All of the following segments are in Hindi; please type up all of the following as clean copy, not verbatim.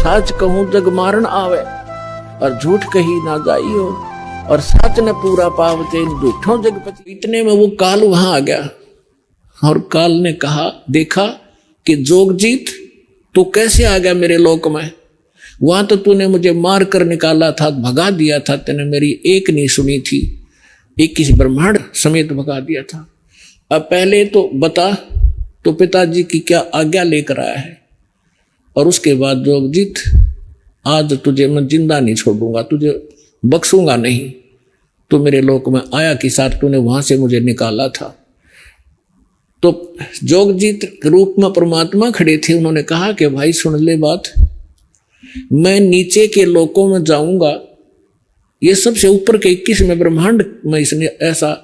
साच कहूं जग मारन आवे और झूठ कही ना जाइयो, और सच ने पूरा पावते इन झूठों जग पति। इतने में वो काल वहां आ गया और काल ने कहा, देखा कि जोगजीत तू कैसे आ गया मेरे लोक में, वहां तो तूने मुझे मार कर निकाला था, भगा दिया था, तूने मेरी एक नहीं सुनी थी, 21 ब्रह्मांड समेत भगा दिया था। अब पहले तो बता तो पिताजी की क्या आज्ञा लेकर आया है, और उसके बाद जोगजीत आज तुझे मैं जिंदा नहीं छोड़ूंगा, तुझे बख्शूंगा नहीं। तू मेरे लोक में आया कि साथ तूने वहां से मुझे निकाला था। तो जोगजीत के रूप में परमात्मा खड़े थे, उन्होंने कहा कि भाई सुन ले बात, मैं नीचे के लोकों में जाऊंगा, ये सबसे ऊपर के 21वें ब्रह्मांड में इसने ऐसा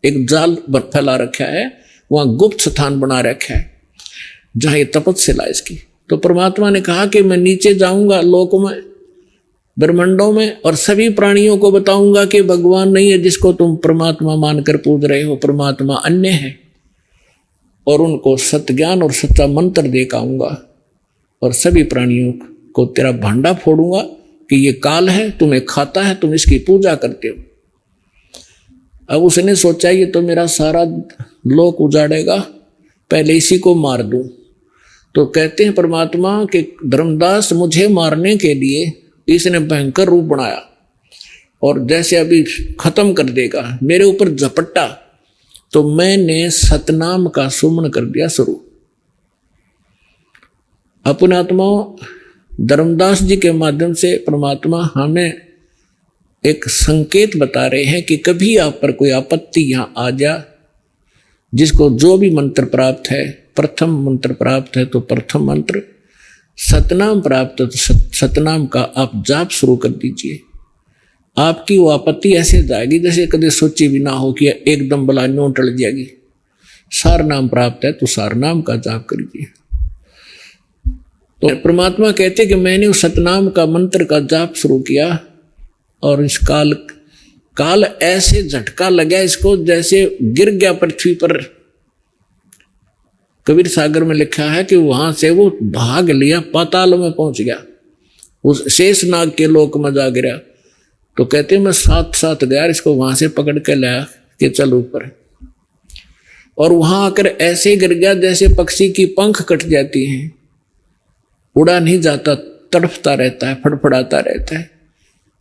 एक जाल फैला रखा है, वहां गुप्त स्थान बना रखा है जहां ये तपस्या इसकी। तो परमात्मा ने कहा कि मैं नीचे जाऊंगा लोक में, ब्रह्मांडों में, और सभी प्राणियों को बताऊंगा कि भगवान नहीं है जिसको तुम परमात्मा मानकर पूज रहे हो, परमात्मा अन्य है, और उनको सत्य ज्ञान और सच्चा मंत्र दे के आऊंगा, और सभी प्राणियों को तेरा भांडा फोड़ूंगा कि ये काल है, तुम्हें खाता है, तुम इसकी पूजा करते हो। अब उसने सोचा ये तो मेरा सारा लोक उजाड़ेगा, पहले इसी को मार दूं। तो कहते हैं परमात्मा कि धर्मदास मुझे मारने के लिए इसने भयंकर रूप बनाया, और जैसे अभी खत्म कर देगा, मेरे ऊपर झपट्टा, तो मैंने सतनाम का सुमन कर दिया शुरू। अपने आत्मा धर्मदास जी के माध्यम से परमात्मा हमें एक संकेत बता रहे हैं कि कभी आप पर कोई आपत्ति यहां आ जा, जिसको जो भी मंत्र प्राप्त है, प्रथम मंत्र प्राप्त है तो प्रथम मंत्र, सतनाम प्राप्त है तो सतनाम का आप जाप शुरू कर दीजिए। आपकी वो आपत्ति ऐसे जाएगी जैसे कभी सोची भी ना हो कि एकदम बला न्यों टल जाएगी। सार नाम प्राप्त है तो सार नाम का जाप करिए। तो परमात्मा कहते कि मैंने उस सतनाम का मंत्र का जाप शुरू किया, और इस काल ऐसे झटका लगा इसको जैसे गिर गया पृथ्वी पर। कबीर सागर में लिखा है कि वहां से वो भाग लिया, पाताल में पहुंच गया, उस शेष नाग के लोक में जा गिरा। तो कहते मैं साथ साथ गया, इसको वहां से पकड़ के लाया कि चल ऊपर, और वहां आकर ऐसे गिर गया जैसे पक्षी की पंख कट जाती हैं, उड़ा नहीं जाता, तड़फता रहता है, फड़फड़ाता रहता है।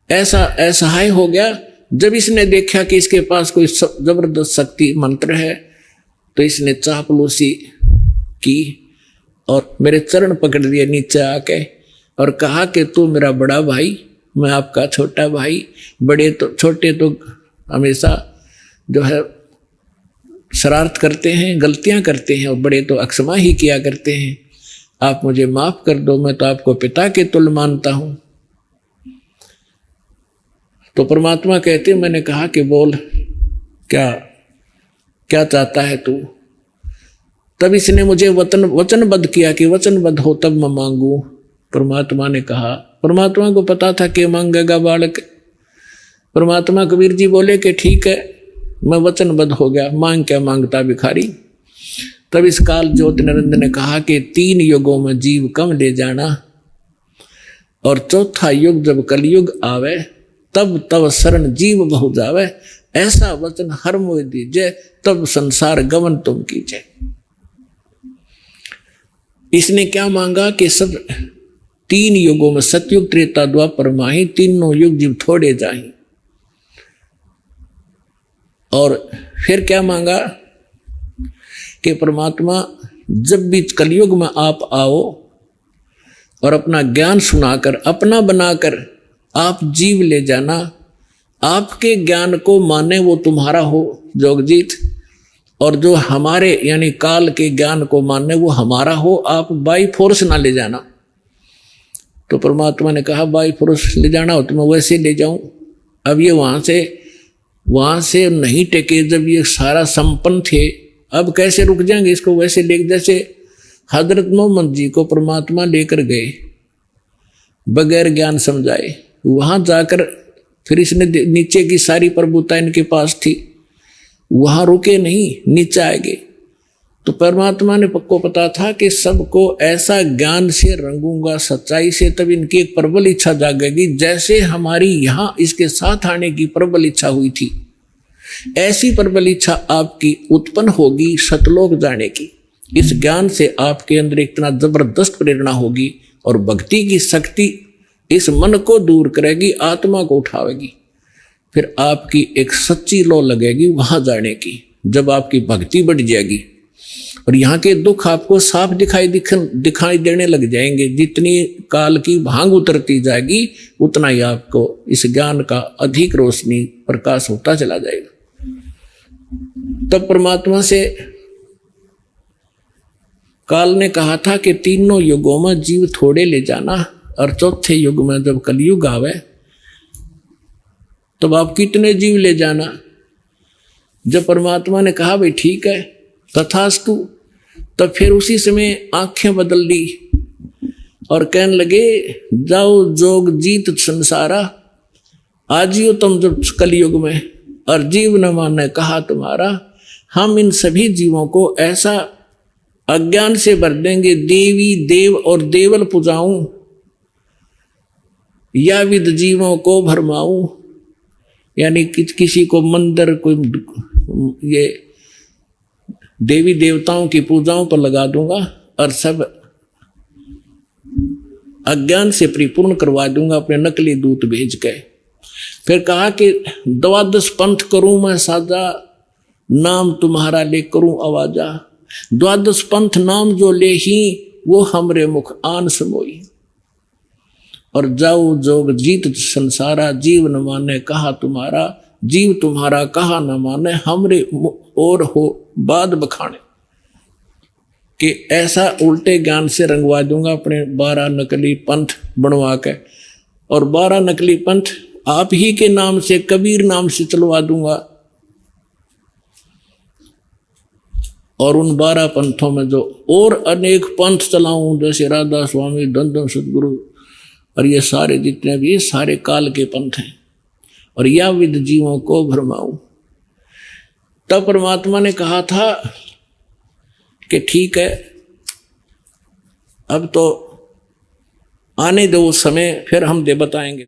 ऐसा असहाय हो गया। जब इसने देखा कि इसके पास कोई जबरदस्त शक्ति मंत्र है, तो इसने चापलूसी की और मेरे चरण पकड़ लिए नीचे आके, और कहा कि तू मेरा बड़ा भाई, मैं आपका छोटा भाई, बड़े तो छोटे तो हमेशा जो है शरारत करते हैं, गलतियां करते हैं, और बड़े तो अक्षमा ही किया करते हैं, आप मुझे माफ कर दो, मैं तो आपको पिता के तुल्य मानता हूं। तो परमात्मा कहते, मैंने कहा कि बोल क्या क्या चाहता है तू। तब इसने मुझे वचनबद्ध किया कि वचनबद्ध हो तब मैं मांगू। परमात्मा ने कहा, परमात्मा को पता था कि मांगेगा बालक। परमात्मा कबीर जी बोले कि ठीक है, मैं वचनबद्ध हो गया, मांग क्या मांगता भिखारी। तब इस काल ज्योति नरेंद्र ने कहा कि 3 युगों में जीव कम ले जाना, और चौथा युग जब कलयुग आवे, तब तब शरण जीव बहु जावे, ऐसा वचन हर मोह दीजिए, तब संसार गमन तुम कीजिए। इसने क्या मांगा कि सब 3 युगों में, सतयुग त्रेता द्वापर माही, तीनों युग जीव थोड़े जाएं। और फिर क्या मांगा कि परमात्मा जब भी कलयुग में आप आओ और अपना ज्ञान सुनाकर, अपना बनाकर आप जीव ले जाना, आपके ज्ञान को माने वो तुम्हारा हो जोगजीत, और जो हमारे यानी काल के ज्ञान को मानने वो हमारा हो, आप बाई फोर्स ना ले जाना। तो परमात्मा ने कहा बाई फोर्स ले जाना हो तो मैं वैसे ले जाऊं। अब ये वहां से नहीं टेके, जब ये सारा संपन्न थे, अब कैसे रुक जाएंगे इसको वैसे ले। जैसे हजरत मोहम्मद जी को परमात्मा लेकर गए बगैर ज्ञान समझाए, वहां जाकर फिर इसने नीचे की सारी प्रभुता इनके पास थी, वहां रुके नहीं, नीचे आए गए। तो परमात्मा ने पक्को पता था कि सबको ऐसा ज्ञान से रंगूंगा, सच्चाई से, तब इनकी एक प्रबल इच्छा जागेगी। जैसे हमारी यहाँ इसके साथ आने की प्रबल इच्छा हुई थी, ऐसी प्रबल इच्छा आपकी उत्पन्न होगी सतलोक जाने की। इस ज्ञान से आपके अंदर इतना जबरदस्त प्रेरणा होगी और भक्ति की शक्ति इस मन को दूर करेगी, आत्मा को उठावेगी। फिर आपकी एक सच्ची लौ लगेगी वहां जाने की। जब आपकी भक्ति बढ़ जाएगी और यहाँ के दुख आपको साफ दिखाई देने लग जाएंगे, जितनी काल की भांग उतरती जाएगी उतना ही आपको इस ज्ञान का अधिक रोशनी प्रकाश होता चला जाएगा। तब परमात्मा से काल ने कहा था कि तीनों युगों में जीव थोड़े ले जाना, और चौथे युग में जब कलयुग आवे तब आप कितने जीव ले जाना। जब परमात्मा ने कहा भाई ठीक है तथास्तु, तब फिर उसी समय आंखें बदल ली और कहने लगे जाओ जोग जीत संसारा, आजियो तुम जब कलयुग में, और जीव न माने कहा तुम्हारा। हम इन सभी जीवों को ऐसा अज्ञान से भर देंगे, देवी देव और देवल पुजाऊं, या विद जीवों को भरमाऊं, यानी किसी को मंदिर, कोई ये देवी देवताओं की पूजाओं पर लगा दूंगा और सब अज्ञान से परिपूर्ण करवा दूंगा अपने नकली दूत भेज के। फिर कहा कि 12 पंथ करूं मैं साजा, नाम तुम्हारा ले करूं आवाजा। 12 पंथ नाम जो ले ही, वो हमरे मुख आन समोई। और जाओ जोग जीत संसारा, जीव न माने कहा तुम्हारा, जीव तुम्हारा कहा न माने, हमरे और हो बाद बखाने। कि ऐसा उल्टे ज्ञान से रंगवा दूंगा अपने 12 नकली पंथ बनवा के, और 12 नकली पंथ आप ही के नाम से, कबीर नाम से चलवा दूंगा। और उन 12 पंथों में जो और अनेक पंथ चलाऊं, जैसे राधा स्वामी, धन सदगुरु, और ये सारे जितने भी, ये सारे काल के पंथ हैं, और या विद जीवों को भरमाऊं। तब परमात्मा ने कहा था कि ठीक है अब तो आने दो समय, फिर हम दे बताएंगे।